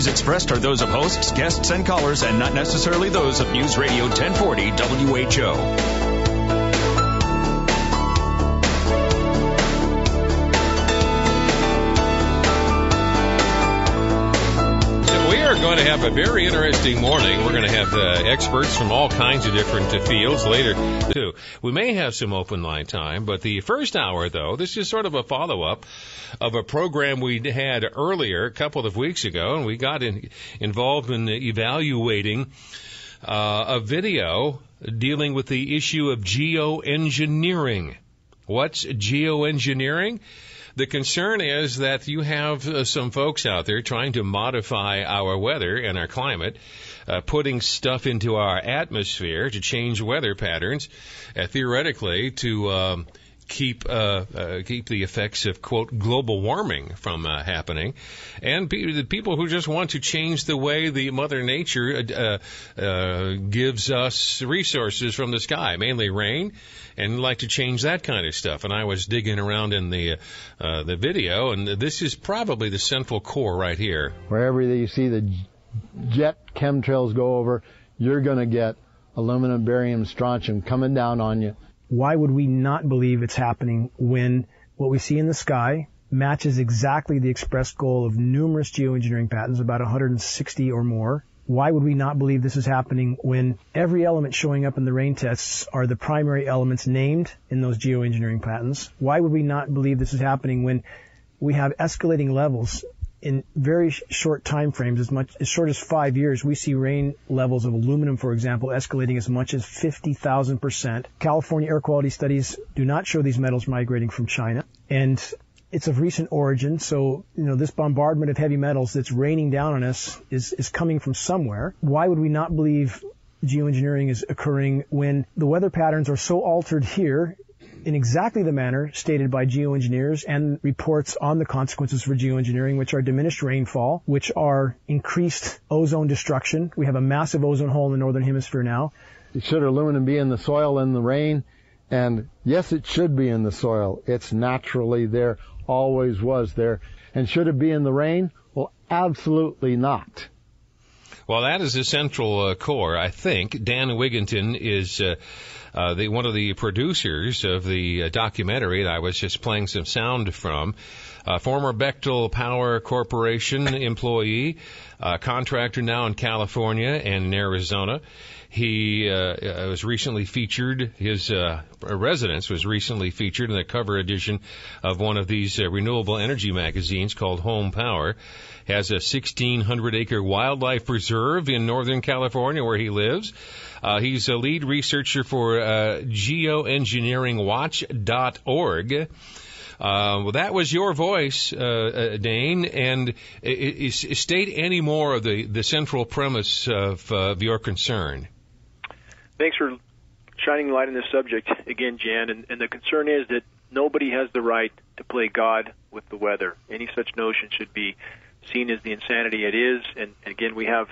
views expressed are those of hosts, guests, and callers, and not necessarily those of News Radio 1040 WHO. We're going to have a very interesting morning. We're going to have experts from all kinds of different fields later, too. We may have some open line time, but the first hour, though, this is sort of a follow-up of a program we had earlier, a couple of weeks ago, and we got involved in evaluating a video dealing with the issue of geoengineering. What's geoengineering? The concern is that you have some folks out there trying to modify our weather and our climate, putting stuff into our atmosphere to change weather patterns, theoretically to keep the effects of, quote, global warming from happening. And the people who just want to change the way the Mother Nature gives us resources from the sky, mainly rain, and like to change that kind of stuff. And I was digging around in the video, and this is probably the central core right here. Wherever you see the jet chemtrails go over, you're going to get aluminum, barium, strontium coming down on you. Why would we not believe it's happening when what we see in the sky matches exactly the expressed goal of numerous geoengineering patents, about 160 or more? Why would we not believe this is happening when every element showing up in the rain tests are the primary elements named in those geoengineering patents? Why would we not believe this is happening when we have escalating levels in very short time frames, as short as 5 years? We see rain levels of aluminum, for example, escalating as much as 50,000%. California air quality studies do not show these metals migrating from China, and it's of recent origin. So, this bombardment of heavy metals that's raining down on us is coming from somewhere. Why would we not believe geoengineering is occurring when the weather patterns are so altered here in exactly the manner stated by geoengineers and reports on the consequences for geoengineering, which are diminished rainfall, which are increased ozone destruction? We have a massive ozone hole in the northern hemisphere now. Should aluminum be in the soil in the rain? And yes, it should be in the soil. It's naturally there, always was there. And should it be in the rain? Well, absolutely not. Well, that is the central core, I think. Dane Wigington is one of the producers of the documentary that I was just playing some sound from. Former Bechtel Power Corporation employee, contractor now in California and in Arizona. He was recently featured, his residence was recently featured in the cover edition of one of these renewable energy magazines called Home Power. Has a 1,600-acre wildlife reserve in Northern California where he lives. He's a lead researcher for GeoEngineeringWatch.org. Well, that was your voice, Dane, and state any more of the central premise of your concern. Thanks for shining light on this subject again, Jan. And the concern is that nobody has the right to play God with the weather. Any such notion should be seen as the insanity it is. And again, we have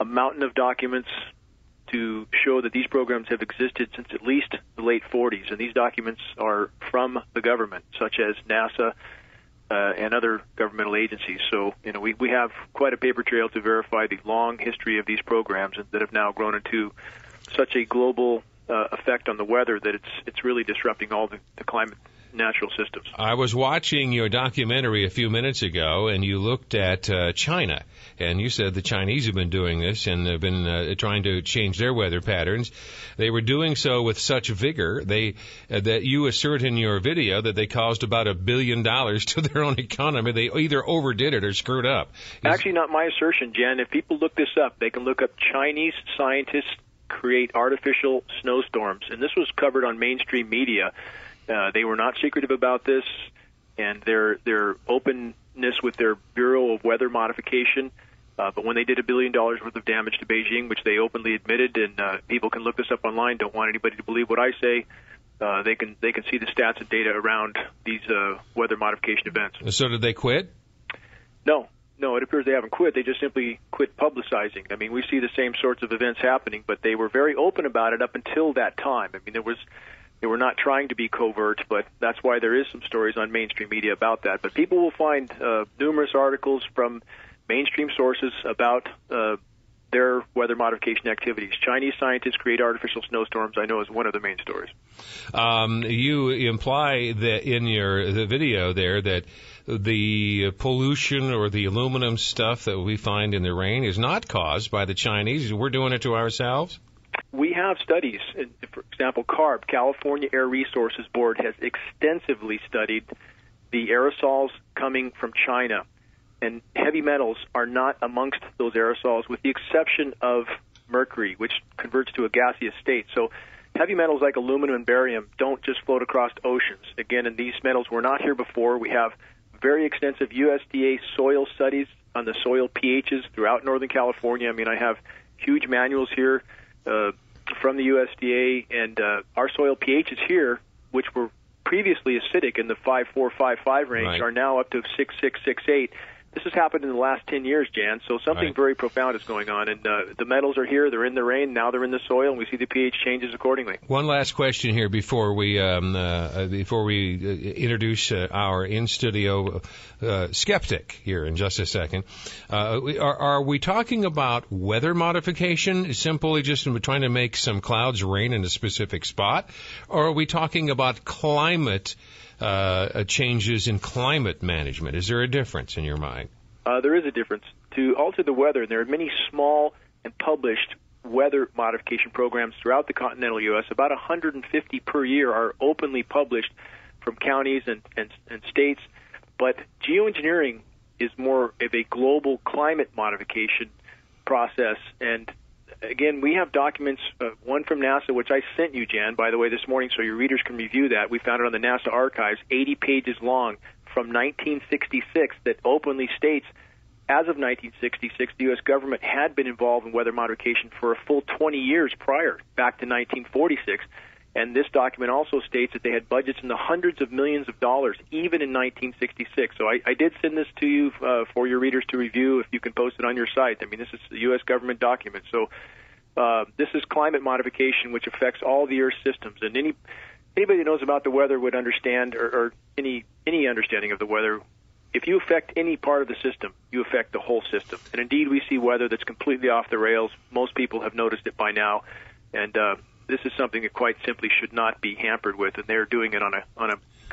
a mountain of documents to show that these programs have existed since at least the late 40s. And these documents are from the government, such as NASA and other governmental agencies. So, we have quite a paper trail to verify the long history of these programs that have now grown into such a global effect on the weather that it's really disrupting all the climate natural systems. I was watching your documentary a few minutes ago, and you looked at China, and you said the Chinese have been doing this and have been trying to change their weather patterns. They were doing so with such vigor that you assert in your video that they caused about $1 billion to their own economy. They either overdid it or screwed up. Actually, not my assertion, Jen. If people look this up, they can look up Chinese scientists create artificial snowstorms, and this was covered on mainstream media. They were not secretive about this, and their openness with their Bureau of Weather Modification. But when they did $1 billion worth of damage to Beijing, which they openly admitted, and people can look this up online. Don't want anybody to believe what I say. They can see the stats and data around these weather modification events. So did they quit? No, it appears they haven't quit. They just simply quit publicizing. I mean, we see the same sorts of events happening, but they were very open about it up until that time. I mean, they were not trying to be covert, but that's why there is some stories on mainstream media about that. But people will find numerous articles from mainstream sources about their weather modification activities. Chinese scientists create artificial snowstorms, I know, is one of the main stories. You imply that in the video there that the pollution or the aluminum stuff that we find in the rain is not caused by the Chinese. We're doing it to ourselves? We have studies. For example, CARB, California Air Resources Board, has extensively studied the aerosols coming from China. And heavy metals are not amongst those aerosols, with the exception of mercury, which converts to a gaseous state. So heavy metals like aluminum and barium don't just float across oceans. Again, and these metals were not here before. We have very extensive USDA soil studies on the soil pHs throughout Northern California. I mean, I have huge manuals here from the USDA, and our soil pHs here, which were previously acidic in the 5.4, 5.5 range, right, are now up to 6.6, 6.8. This has happened in the last 10 years, Jan, so something right, very profound is going on. And the metals are here, they're in the rain, now they're in the soil, and we see the pH changes accordingly. One last question here before we introduce our in-studio skeptic here in just a second. Are we talking about weather modification, simply just trying to make some clouds rain in a specific spot? Or are we talking about climate changes in climate management? Is there a difference in your mind? There is a difference. To alter the weather, there are many small and published weather modification programs throughout the continental U.S. About 150 per year are openly published from counties and states. But geoengineering is more of a global climate modification process. And again, we have documents, one from NASA, which I sent you, Jan, by the way, this morning, so your readers can review that. We found it on the NASA archives, 80 pages long, from 1966, that openly states, as of 1966, the U.S. government had been involved in weather modification for a full 20 years prior, back to 1946. And this document also states that they had budgets in the hundreds of millions of dollars, even in 1966. So I did send this to you for your readers to review, if you can post it on your site. I mean, this is a U.S. government document. So this is climate modification, which affects all the Earth's systems. And anybody that knows about the weather would understand, or any understanding of the weather, if you affect any part of the system, you affect the whole system. And indeed, we see weather that's completely off the rails. Most people have noticed it by now. And this is something that quite simply should not be hampered with, and they're doing it on a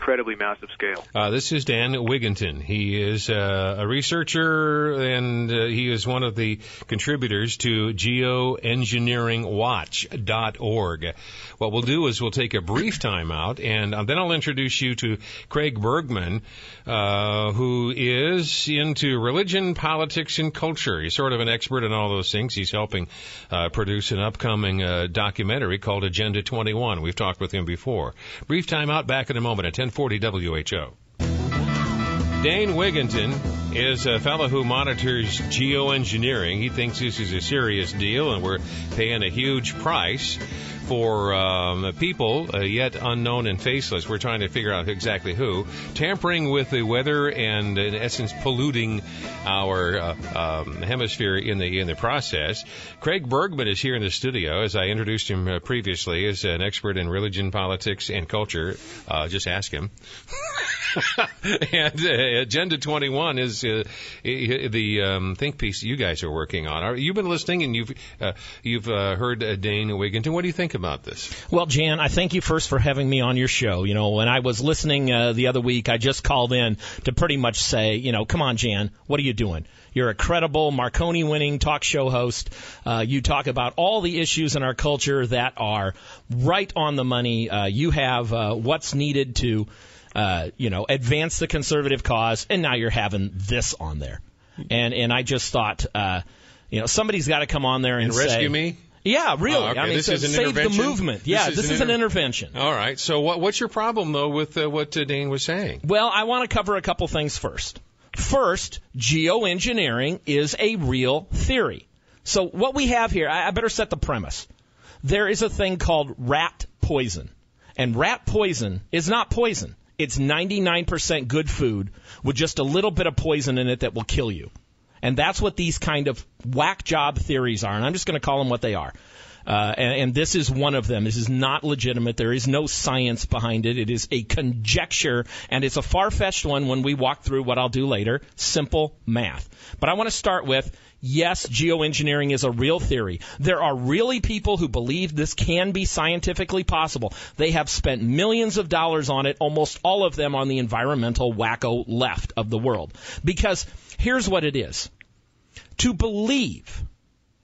incredibly massive scale. This is Dane Wigington. He is a researcher, and he is one of the contributors to GeoEngineeringWatch.org. What we'll do is we'll take a brief time out, and then I'll introduce you to Craig Bergman, who is into religion, politics, and culture. He's sort of an expert in all those things. He's helping produce an upcoming documentary called Agenda 21. We've talked with him before. Brief time out, back in a moment at 1040 WHO. Dane Wigington is a fellow who monitors geoengineering. He thinks this is a serious deal, and we're paying a huge price for people yet unknown and faceless. We're trying to figure out exactly who, tampering with the weather and, in essence, polluting our hemisphere in the process. Craig Bergman is here in the studio. As I introduced him previously, is an expert in religion, politics, and culture. Just ask him. And Agenda 21 is the think piece you guys are working on. You've been listening, and you've heard Dane Wigington. What do you think about this? Well, Jan, I thank you first for having me on your show. You know, when I was listening the other week, I just called in to pretty much say, you know, come on, Jan, what are you doing? You're a credible Marconi-winning talk show host. You talk about all the issues in our culture that are right on the money. You have what's needed to advance the conservative cause, and now you're having this on there. And I just thought, somebody's got to come on there and say, rescue me? Yeah, really. Oh, okay. I mean, this is an save intervention? the movement. Yeah, this is an intervention. All right. So what's your problem, though, with what Dane was saying? Well, I want to cover a couple things first. First, geoengineering is a real theory. So what we have here, I better set the premise. There is a thing called rat poison. And rat poison is not poison. It's 99% good food with just a little bit of poison in it that will kill you. And that's what these kind of whack job theories are, and I'm just going to call them what they are. And this is one of them. This is not legitimate. There is no science behind it. It is a conjecture, and it's a far-fetched one when we walk through what I'll do later, simple math. But I want to start with, yes, geoengineering is a real theory. There are really people who believe this can be scientifically possible. They have spent millions of dollars on it, almost all of them on the environmental wacko left of the world. Because here's what it is. To believe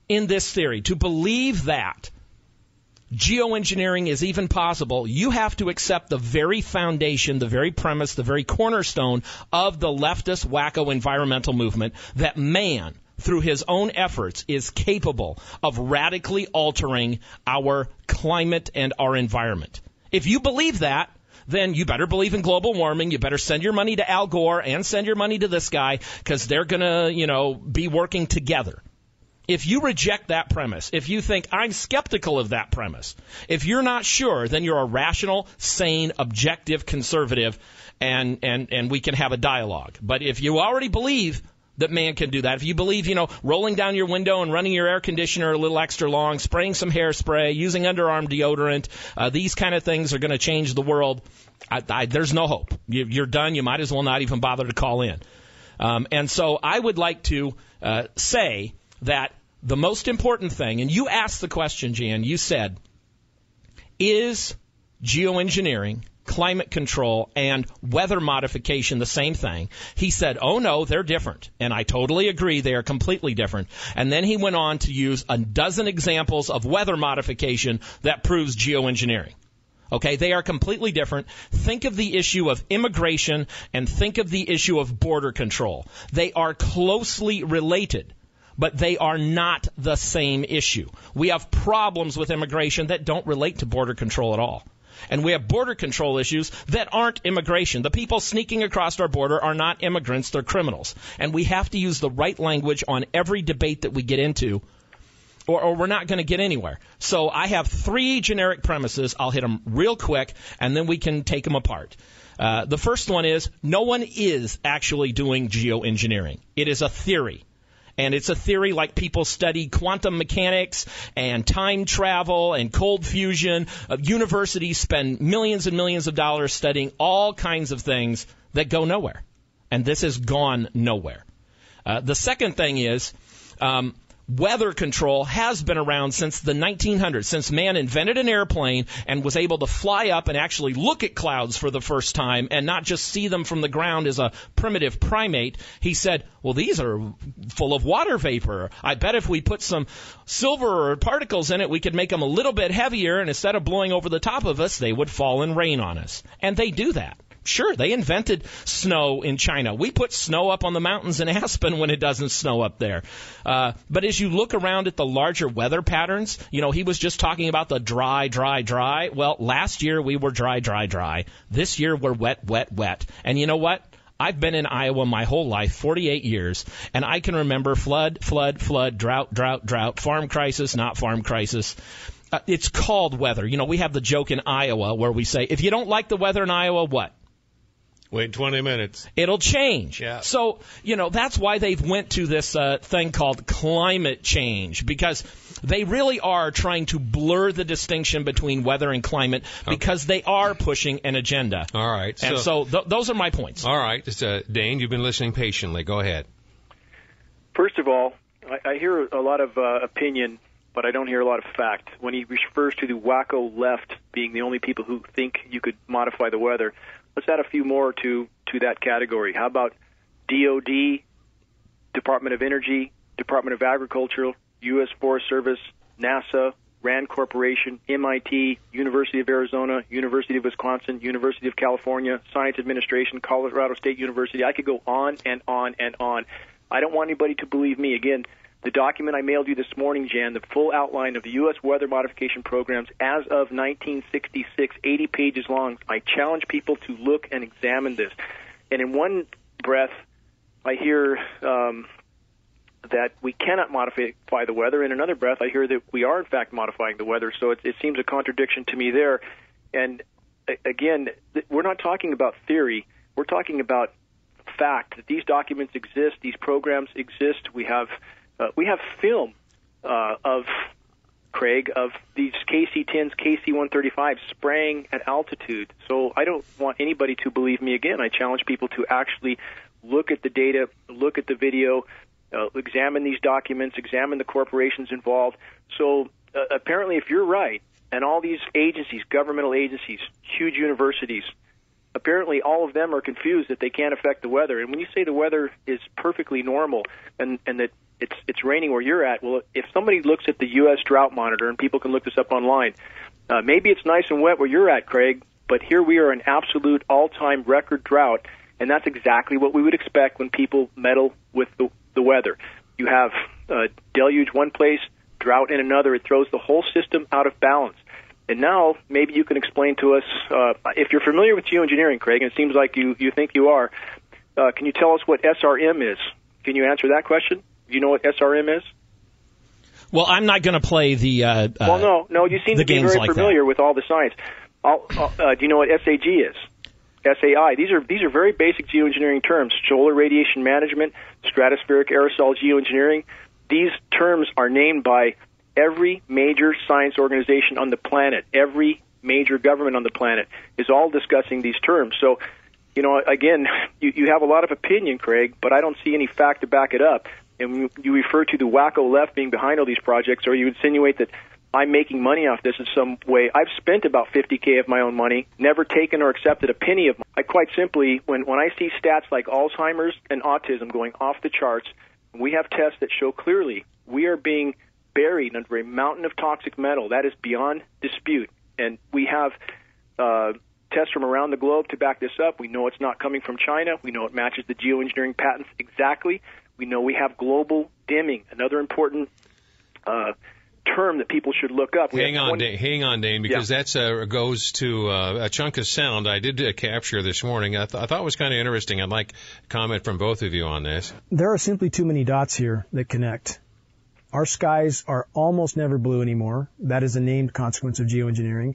in this theory, to believe that geoengineering is even possible, you have to accept the very foundation, the very premise, the very cornerstone of the leftist wacko environmental movement, that man, through his own efforts, is capable of radically altering our climate and our environment. If you believe that, then you better believe in global warming. You better send your money to Al Gore and send your money to this guy, because they're going to, be working together. If you reject that premise, if you think I'm skeptical of that premise, if you're not sure, then you're a rational, sane, objective conservative, and we can have a dialogue. But if you already believe that man can do that, if you believe, rolling down your window and running your air conditioner a little extra long, spraying some hairspray, using underarm deodorant, these kind of things are going to change the world, there's no hope. You're done. You might as well not even bother to call in. And so I would like to say that the most important thing, and you asked the question, Jan, you said, is geoengineering, climate control, and weather modification the same thing? He said, oh no, they're different. And I totally agree, they are completely different. And then he went on to use a dozen examples of weather modification that proves geoengineering. Okay, they are completely different. Think of the issue of immigration and think of the issue of border control. They are closely related, but they are not the same issue. We have problems with immigration that don't relate to border control at all. And we have border control issues that aren't immigration. The people sneaking across our border are not immigrants, they're criminals. And we have to use the right language on every debate that we get into, or we're not going to get anywhere. So I have three generic premises. I'll hit them real quick, and then we can take them apart. The first one is, no one is actually doing geoengineering. It is a theory. And it's a theory like people study quantum mechanics and time travel and cold fusion. Universities spend millions and millions of dollars studying all kinds of things that go nowhere. And this has gone nowhere. The second thing is, weather control has been around since the 1900s, since man invented an airplane and was able to fly up and actually look at clouds for the first time and not just see them from the ground as a primitive primate. He said, well, these are full of water vapor. I bet if we put some silver or particles in it, we could make them a little bit heavier, and instead of blowing over the top of us, they would fall and rain on us. And they do that. Sure, they invented snow in China. We put snow up on the mountains in Aspen when it doesn't snow up there. But as you look around at the larger weather patterns, he was just talking about the dry, dry, dry. Well, last year we were dry, dry, dry. This year we're wet, wet, wet. And you know what? I've been in Iowa my whole life, 48 years, and I can remember flood, flood, flood, drought, drought, drought, farm crisis, not farm crisis. It's called weather. We have the joke in Iowa where we say, if you don't like the weather in Iowa, what? Wait 20 minutes. It'll change. Yeah. So, that's why they've went to this thing called climate change, because they really are trying to blur the distinction between weather and climate, because they are pushing an agenda. All right. And so those are my points. All right. Dane, you've been listening patiently. Go ahead. First of all, I hear a lot of opinion, but I don't hear a lot of fact. When he refers to the wacko left being the only people who think you could modify the weather, let's add a few more to that category. How about DOD, Department of Energy, Department of Agriculture, U.S. Forest Service, NASA, RAND Corporation, MIT, University of Arizona, University of Wisconsin, University of California, Science Administration, Colorado State University. I could go on and on and on. I don't want anybody to believe me. Again, the document I mailed you this morning, Jan, the full outline of the U.S. weather modification programs as of 1966, 80 pages long. I challenge people to look and examine this. And in one breath, I hear that we cannot modify the weather. In another breath, I hear that we are, in fact, modifying the weather. So it seems a contradiction to me there. And, again, we're not talking about theory. We're talking about fact, that these documents exist, these programs exist. We have film of Craig, of these KC-10s, KC-135s spraying at altitude. So I don't want anybody to believe me again. I challenge people to actually look at the data, look at the video, examine these documents, examine the corporations involved. So apparently, if you're right, and all these agencies, governmental agencies, huge universities, apparently all of them are confused that they can't affect the weather. And when you say the weather is perfectly normal and that it's raining where you're at, well, if somebody looks at the U.S. drought monitor, and people can look this up online, maybe it's nice and wet where you're at, Craig, but here we are in absolute all-time record drought, and that's exactly what we would expect when people meddle with the weather. You have deluge one place, drought in another. It throws the whole system out of balance. And now maybe you can explain to us, if you're familiar with geoengineering, Craig, and it seems like you think you are, can you tell us what SRM is? Can you answer that question? Do you know what SRM is? Well, I'm not going to play the well, no, you seem to be very familiar with all the science. Do you know what SAG is? SAI. These are very basic geoengineering terms. Solar radiation management, stratospheric aerosol geoengineering. These terms are named by every major science organization on the planet. Every major government on the planet is all discussing these terms. So, again, you have a lot of opinion, Craig, but I don't see any fact to back it up. And you refer to the wacko left being behind all these projects, or you insinuate that I'm making money off this in some way. I've spent about $50K of my own money, never taken or accepted a penny of I quite simply, when I see stats like Alzheimer's and autism going off the charts, we have tests that show clearly we are being buried under a mountain of toxic metal. That is beyond dispute. And we have tests from around the globe to back this up. We know it's not coming from China. We know it matches the geoengineering patents exactly. We know we have global dimming, another important term that people should look up. Hang on, Dane, because that's goes to a chunk of sound I did capture this morning. I thought it was kind of interesting. I'd like a comment from both of you on this. There are simply too many dots here that connect. Our skies are almost never blue anymore. That is a named consequence of geoengineering.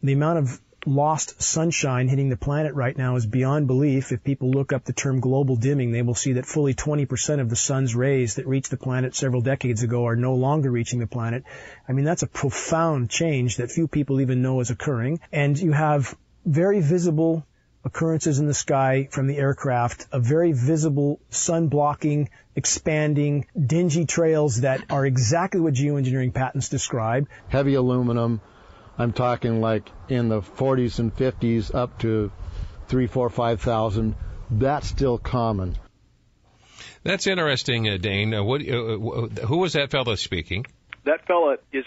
The amount of lost sunshine hitting the planet right now is beyond belief. If people look up the term global dimming, they will see that fully 20% of the sun's rays that reached the planet several decades ago are no longer reaching the planet. I mean, that's a profound change that few people even know is occurring. And you have very visible occurrences in the sky from the aircraft, a very visible sun-blocking, expanding, dingy trails that are exactly what geoengineering patents describe. Heavy aluminum, I'm talking like in the 40s and 50s up to 3,000, 4,000, 5,000. That's still common. That's interesting, Dane. Who was that fellow speaking? That fellow is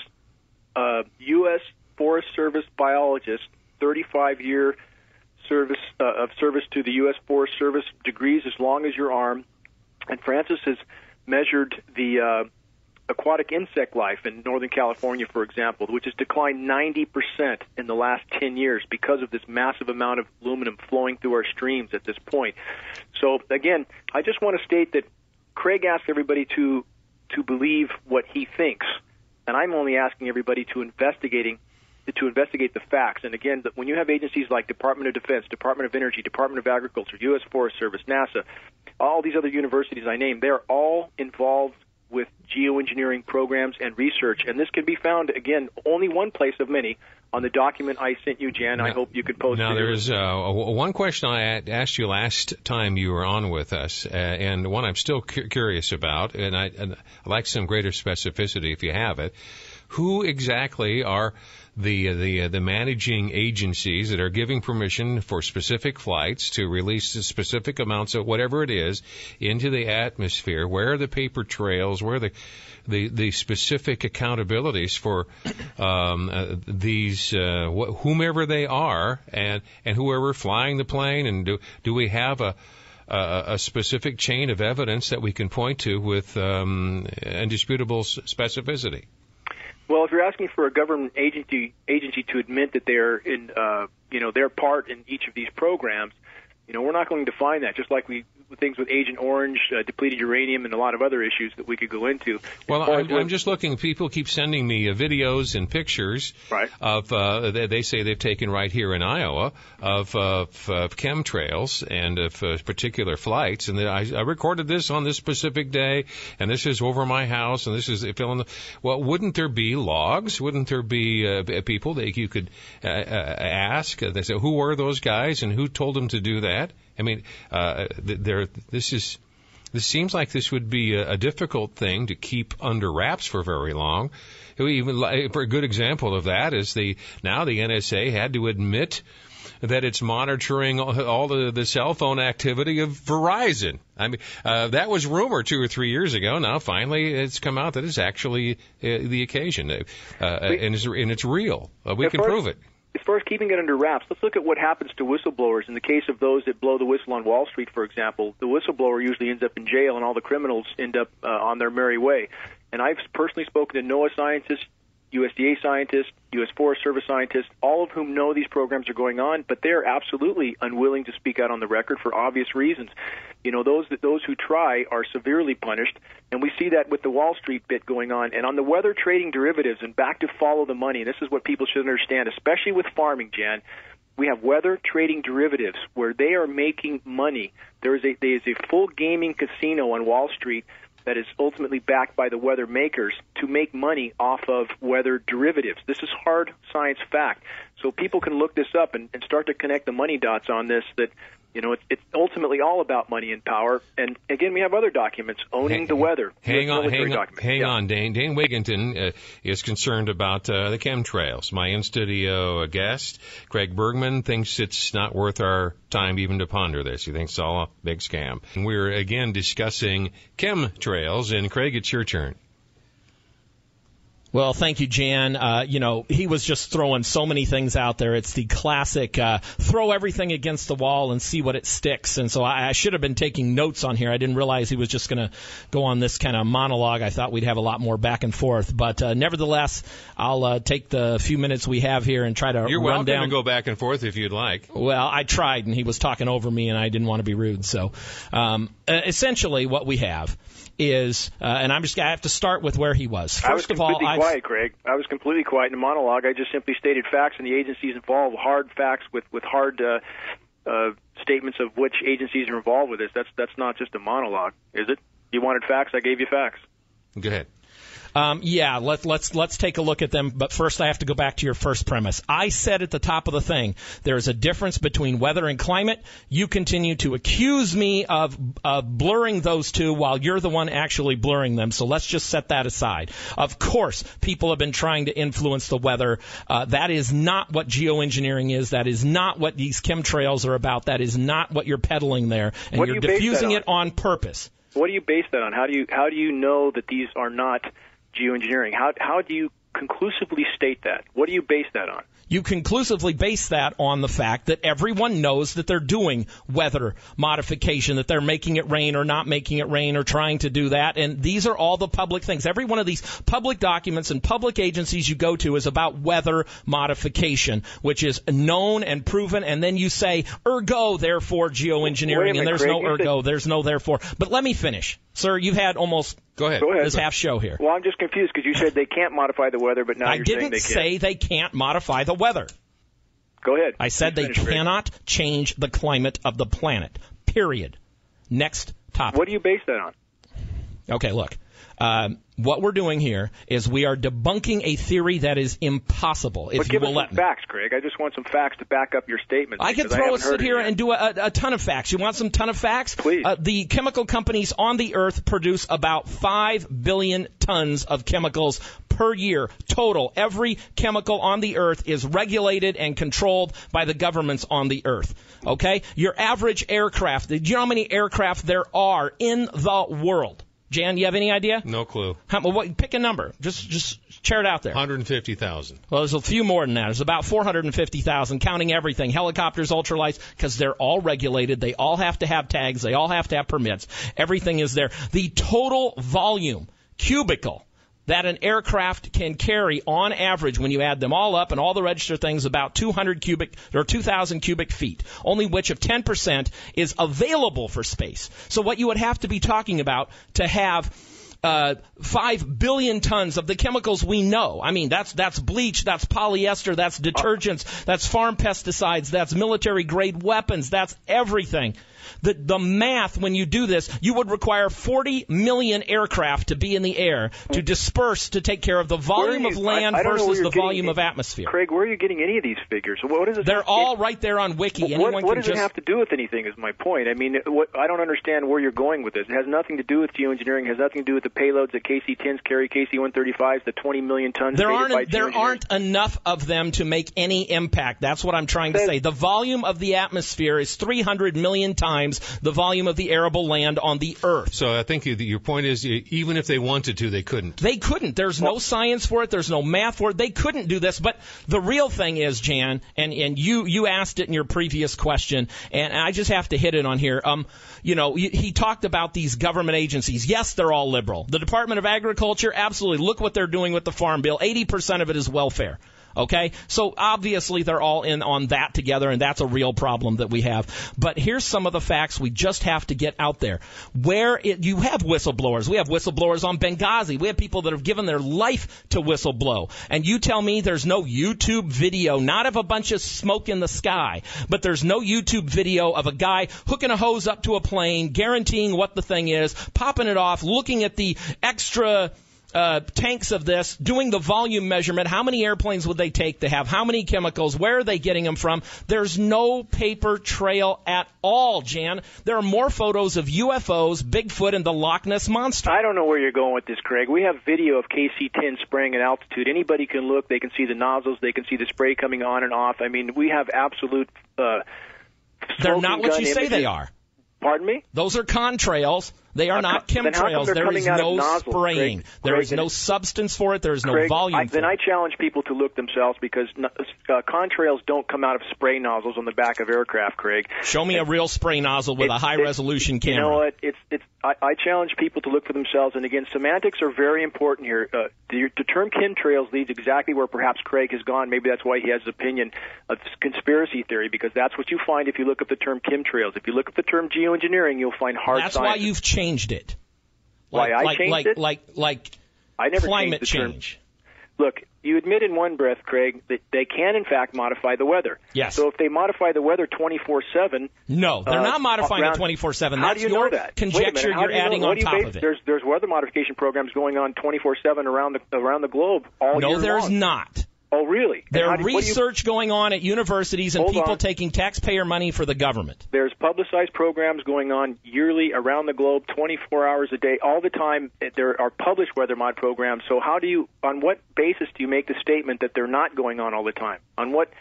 a U.S. Forest Service biologist, 35-year service to the U.S. Forest Service, degrees as long as your arm. And Francis has measured the aquatic insect life in Northern California, for example, which has declined 90% in the last 10 years because of this massive amount of aluminum flowing through our streams at this point. So, again, I just want to state that Craig asked everybody to believe what he thinks, and I'm only asking everybody to investigate the facts. And again, when you have agencies like Department of Defense, Department of Energy, Department of Agriculture, U.S. Forest Service, NASA, all these other universities I named, they're all involved with geoengineering programs and research. And this can be found, again, only one place of many, on the document I sent you, Jan. I hope you could post it. Now, there's one question I asked you last time you were on with us, and one I'm still curious about, and I'd like some greater specificity if you have it. Who exactly are the managing agencies that are giving permission for specific flights to release specific amounts of whatever it is into the atmosphere? Where are the paper trails? Where are the specific accountabilities for these whomever they are and whoever flying the plane? And do we have a specific chain of evidence that we can point to with indisputable specificity? Well, if you're asking for a government agency to admit that they're in, their part in each of these programs, we're not going to find that. Just like we things with Agent Orange, depleted uranium, and a lot of other issues that we could go into. Well, I'm just looking. People keep sending me videos and pictures of they say they've taken right here in Iowa of chemtrails and of particular flights, and I recorded this on this specific day, and this is over my house, and this is well, wouldn't there be logs? Wouldn't there be people that you could ask? They say, who were those guys and who told them to do that? I mean, this seems like this would be a difficult thing to keep under wraps for very long. Even for a good example of that is the NSA had to admit that it's monitoring all the cell phone activity of Verizon. I mean, that was rumor 2 or 3 years ago. Now, finally, it's come out that it's actually the occasion, and it's real. We can prove it. As far as keeping it under wraps, let's look at what happens to whistleblowers. In the case of those that blow the whistle on Wall Street, for example, the whistleblower usually ends up in jail, and all the criminals end up on their merry way. And I've personally spoken to NOAA scientists, USDA scientists, U.S. Forest Service scientists, all of whom know these programs are going on, but they're absolutely unwilling to speak out on the record for obvious reasons. You know, those who try are severely punished, and we see that with the Wall Street bit going on. And on the weather trading derivatives, and back to follow the money, this is what people should understand, especially with farming, Jan. We have weather trading derivatives where they are making money. There is a full gaming casino on Wall Street that is ultimately backed by the weather makers to make money off of weather derivatives. This is hard science fact. So people can look this up and start to connect the money dots on this, that, you know, it's ultimately all about money and power. And again, we have other documents owning the weather. Hang on, Dane. Dane Wigington is concerned about the chemtrails. My in-studio guest, Craig Bergman, thinks it's not worth our time even to ponder this. He thinks it's all a big scam. And we're again discussing chemtrails, and Craig, it's your turn. Well, thank you, Jan. He was just throwing so many things out there. It's the classic throw everything against the wall and see what it sticks. And so I should have been taking notes on here. I didn't realize he was just going to go on this kind of monologue. I thought we'd have a lot more back and forth. But nevertheless, I'll take the few minutes we have here and try to You're run down. Welcome to go back and forth if you'd like. Well, I tried, and he was talking over me, and I didn't want to be rude. So essentially what we have is, and I have to start with where he was. First of all, quiet, Craig. I was completely quiet in the monologue. I just simply stated facts, and the agencies involved, hard facts with hard statements of which agencies are involved with this. That's not just a monologue, is it? You wanted facts, I gave you facts. Go ahead. Let's take a look at them. But first, I have to go back to your first premise. I said at the top of the thing, there is a difference between weather and climate. You continue to accuse me of blurring those two while you're the one actually blurring them. So let's just set that aside. Of course, people have been trying to influence the weather. That is not what geoengineering is. That is not what these chemtrails are about. That is not what you're peddling there. And you're diffusing it on purpose. What do you base that on? How do you know that these are not geoengineering? How do you conclusively state that? What do you base that on? You conclusively base that on the fact that everyone knows that they're doing weather modification, that they're making it rain or not making it rain or trying to do that. And these are all the public things. Every one of these public documents and public agencies you go to is about weather modification, which is known and proven. And then you say, ergo, therefore, geoengineering. And there's no ergo, there's no therefore. But let me finish. Sir, you've had almost this half show here. Well, I'm just confused because you said they can't modify the weather, but now you're saying they can. I didn't say they can't modify the weather. Go ahead. I said they cannot change the climate of the planet, period. Next topic. What do you base that on? Okay, look. What we're doing here is we are debunking a theory that is impossible. But give us some facts, Craig. I just want some facts to back up your statement. I could sit here and do a ton of facts. You want some ton of facts? Please. The chemical companies on the earth produce about 5 billion tons of chemicals per year total. Every chemical on the earth is regulated and controlled by the governments on the earth. Okay? Your average aircraft, do you know how many aircraft there are in the world? Jan, you have any idea? No clue. Pick a number. Just share it out there. 150,000. Well, there's a few more than that. There's about 450,000, counting everything. Helicopters, ultralights, because they're all regulated. They all have to have tags. They all have to have permits. Everything is there. The total volume, cubical, that an aircraft can carry on average when you add them all up and all the registered things about 2,000 cubic feet, only which of 10% is available for space. So what you would have to be talking about to have 5 billion tons of the chemicals we know. I mean, that's bleach, that's polyester, that's detergents, that's farm pesticides, that's military grade weapons, that's everything. The math, when you do this, you would require 40 million aircraft to be in the air to disperse to take care of the volume of land versus the volume of atmosphere. Craig, where are you getting any of these figures? What is it? They're all right there on Wiki. What does it have to do with anything is my point. I mean, I don't understand where you're going with this. It has nothing to do with geoengineering. It has nothing to do with the payloads that KC-10s carry, KC-135s, the 20 million tons. There aren't enough of them to make any impact. That's what I'm trying to say. The volume of the atmosphere is 300 million times the volume of the arable land on the Earth. So I think your point is, even if they wanted to, they couldn't. They couldn't. There's no science for it. There's no math for it. They couldn't do this. But the real thing is, Jan, and you asked it in your previous question, and I just have to hit it on here. He talked about these government agencies. Yes, they're all liberal. The Department of Agriculture, absolutely. Look what they're doing with the Farm Bill. 80% of it is welfare. Okay? So obviously they're all in on that together, and that's a real problem that we have. But here's some of the facts we just have to get out there. You have whistleblowers. We have whistleblowers on Benghazi. We have people that have given their life to whistleblow. And you tell me there's no YouTube video, not of a bunch of smoke in the sky, but there's no YouTube video of a guy hooking a hose up to a plane, guaranteeing what the thing is, popping it off, looking at the extra tanks of this, doing the volume measurement. How many airplanes would they take to have? How many chemicals? Where are they getting them from? There's no paper trail at all, Jan. There are more photos of UFOs, Bigfoot, and the Loch Ness Monster. I don't know where you're going with this, Craig. We have video of KC-10 spraying at altitude. Anybody can look. They can see the nozzles. They can see the spray coming on and off. I mean, we have absolute They're not what you say they are. Pardon me? Those are contrails. They are not chemtrails. There is no spraying. There is no substance for it. There is no volume for it. Then I challenge people to look themselves, because contrails don't come out of spray nozzles on the back of aircraft, Craig. Show me a real spray nozzle with a high-resolution camera. You know what? I challenge people to look for themselves. And again, semantics are very important here. The term chemtrails leads exactly where perhaps Craig has gone. Maybe that's why he has his opinion of conspiracy theory, because that's what you find if you look up the term chemtrails. If you look up the term geoengineering, you'll find hard science. That's why you've changed it. Why I changed it? I never climate changed the term. change. Look, you admit in one breath, Craig, that they can, in fact, modify the weather. Yes. So if they modify the weather 24/7... No, they're not modifying it 24/7. That's your conjecture you're adding on top of it. There's weather modification programs going on 24/7 around the globe all year long. No, there's not. Oh, really? There's research going on at universities and people taking taxpayer money for the government. There's publicized programs going on yearly around the globe, 24 hours a day, all the time. There are published weather mod programs. So on what basis do you make the statement that they're not going on all the time? On what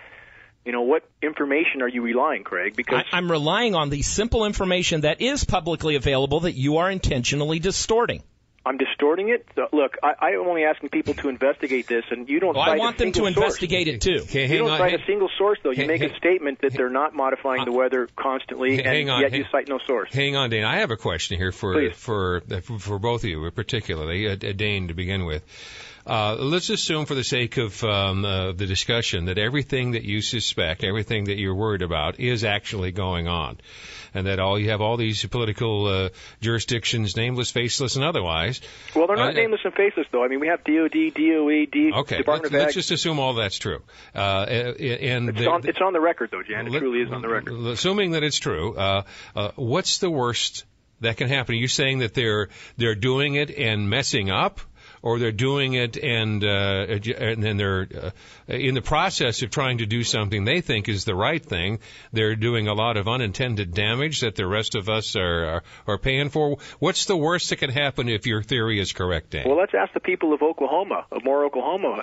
information are you relying, Craig? Because I'm relying on the simple information that is publicly available that you are intentionally distorting. I'm distorting it? Look, I'm only asking people to investigate this, and you don't cite a single source. I want them to investigate it, too. You don't cite a single source, though. You make a statement that they're not modifying the weather constantly, yet you cite no source. Hang on, Dane. I have a question here for both of you, particularly Dane to begin with. Let's assume, for the sake of the discussion, that everything that you suspect, everything that you're worried about, is actually going on, and that you have all these political jurisdictions, nameless, faceless, and otherwise. Well, they're not nameless and faceless, though. I mean, we have DOD, DOE, okay, Department of Ag. Let's just assume all that's true. It's on the record, though, Jan. It truly is on the record. Assuming that it's true, what's the worst that can happen? Are you saying that they're doing it and messing up? Or they're doing it and then they're in the process of trying to do something they think is the right thing. They're doing a lot of unintended damage that the rest of us are paying for. What's the worst that can happen if your theory is correct, Dane? Well, let's ask the people of Oklahoma,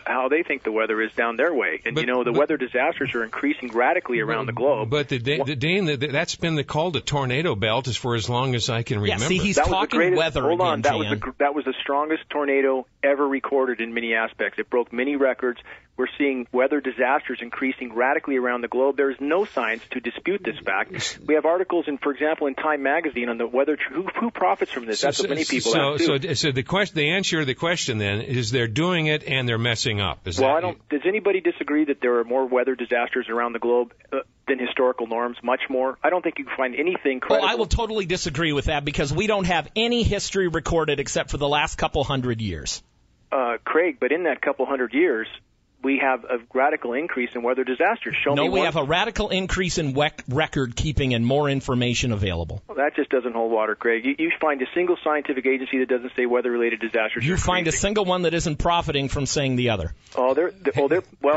how they think the weather is down their way. And the weather disasters are increasing radically around the globe. But Dane, that's been called a tornado belt for as long as I can remember. Yeah, see, he's talking weather Hold on, again, that was the strongest tornado ever recorded in many aspects. It broke many records. We're seeing weather disasters increasing radically around the globe. There is no science to dispute this fact. We have articles, for example, in Time magazine on the weather. Who profits from this? That's what many people ask too. So the answer to the question then is they're doing it and they're messing up. Does anybody disagree that there are more weather disasters around the globe than historical norms? Much more. I don't think you can find anything credible. Well, I will totally disagree with that because we don't have any history recorded except for the last couple hundred years. Craig, but in that couple hundred years, we have a radical increase in weather disasters. We have a radical increase in record keeping and more information available. Well, that just doesn't hold water, Craig. You find a single scientific agency that doesn't say weather-related disasters. You find a single one that isn't profiting from saying the other. Well,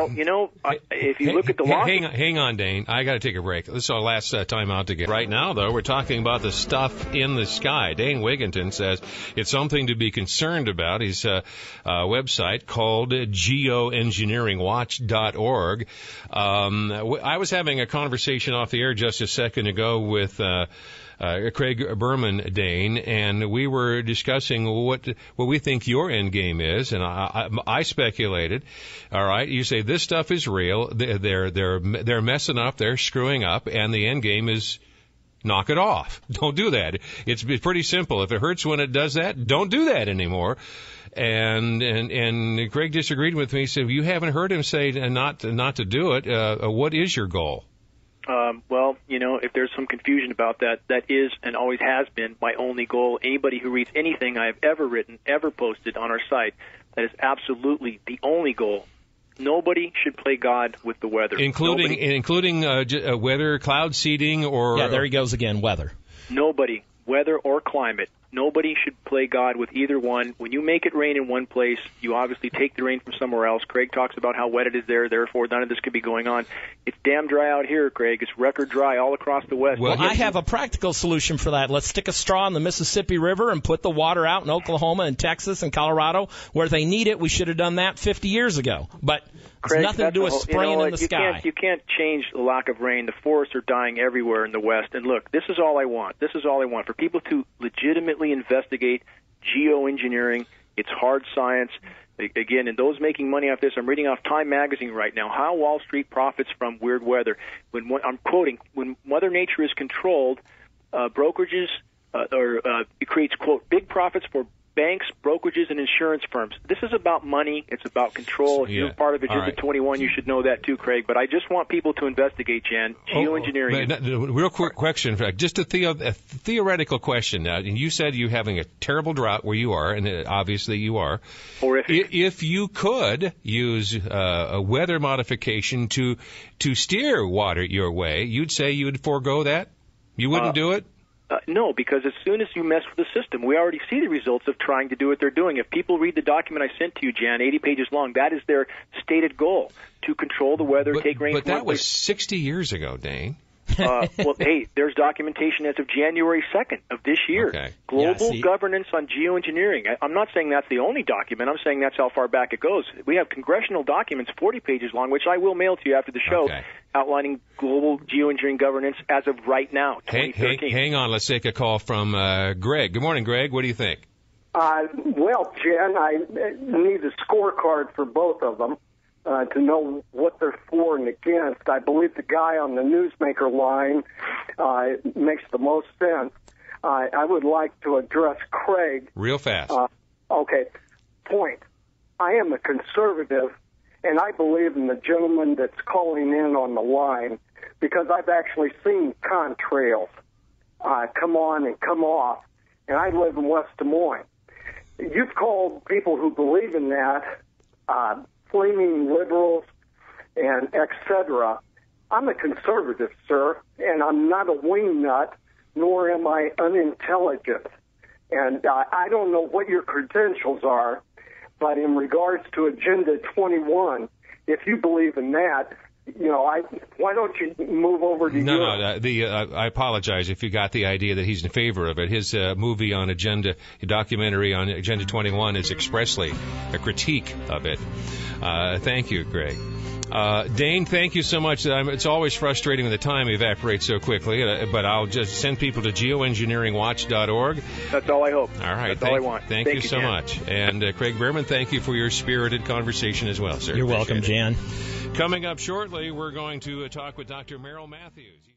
you know, if you look at the law. Hang on, Dane. I got to take a break. This is our last time out together. Right now, though, we're talking about the stuff in the sky. Dane Wigington says it's something to be concerned about. His website called GeoEngineeringWatch.org. I was having a conversation off the air just a second ago with Craig Bergman, Dane, and we were discussing what we think your end game is, and I speculated. All right, you say this stuff is real. They're messing up. They're screwing up, and the end game is knock it off. Don't do that. It's pretty simple. If it hurts when it does that, don't do that anymore. And Greg disagreed with me. He said, you haven't heard him say not to do it. What is your goal? Well, you know, if there's some confusion about that, that is and always has been my only goal. Anybody who reads anything I have ever written, ever posted on our site, that is absolutely the only goal. Nobody should play God with the weather. Including weather, cloud seeding, or... Yeah, there he goes again, weather. Nobody, weather or climate. Nobody should play God with either one. When you make it rain in one place, you obviously take the rain from somewhere else. Craig talks about how wet it is there, therefore none of this could be going on. It's damn dry out here, Craig. It's record dry all across the West. Well, I have a practical solution for that. Let's stick a straw in the Mississippi River and put the water out in Oklahoma and Texas and Colorado where they need it. We should have done that 50 years ago. But Craig, it's nothing to do with spraying in the sky. You can't change the lack of rain. The forests are dying everywhere in the West. And look, this is all I want. This is all I want, for people to legitimately investigate geoengineering. It's hard science. Again, and those making money off this, I'm reading off Time magazine right now, how Wall Street profits from weird weather. I'm quoting, when Mother Nature is controlled, brokerages, it creates, quote, big profits for banks, brokerages, and insurance firms. This is about money. It's about control. If you're part of Agenda 21, you should know that too, Craig. But I just want people to investigate, Jan. Geoengineering. Real quick question, just a theoretical question. And you said you're having a terrible drought where you are, and obviously you are. Horrific. If you could use a weather modification to steer water your way, you'd say you would forego that? You wouldn't do it? No, because as soon as you mess with the system, we already see the results of trying to do what they're doing. If people read the document I sent to you, Jan, 80 pages long, that is their stated goal, to control the weather, take rain. But that was 60 years ago, Dane. Well, hey, there's documentation as of January 2nd of this year. Okay. Global governance on geoengineering. I'm not saying that's the only document. I'm saying that's how far back it goes. We have congressional documents, 40 pages long, which I will mail to you after the show, outlining global geoengineering governance as of right now, 2013. Hang on. Let's take a call from Greg. Good morning, Greg. What do you think? Well, Jen, I need a scorecard for both of them. To know what they're for and against. I believe the guy on the newsmaker line makes the most sense. I would like to address Craig. Real fast. Okay. Point. I am a conservative, and I believe in the gentleman that's calling in on the line because I've actually seen contrails come on and come off, and I live in West Des Moines. You've called people who believe in that flaming liberals and etc. I'm a conservative, sir, and I'm not a wingnut, nor am I unintelligent. And I don't know what your credentials are, but in regards to Agenda 21, if you believe in that, why don't you move over to I apologize if you got the idea that he's in favor of it. His movie on documentary on Agenda 21 is expressly a critique of it. Thank you, Greg. Dane, thank you so much. It's always frustrating when the time evaporates so quickly, but I'll just send people to geoengineeringwatch.org. That's all I hope. All right. That's all I want. Thank you so much. And Craig Bergman, thank you for your spirited conversation as well, sir. You're welcome, Jan. Coming up shortly, we're going to talk with Dr. Merrill Matthews.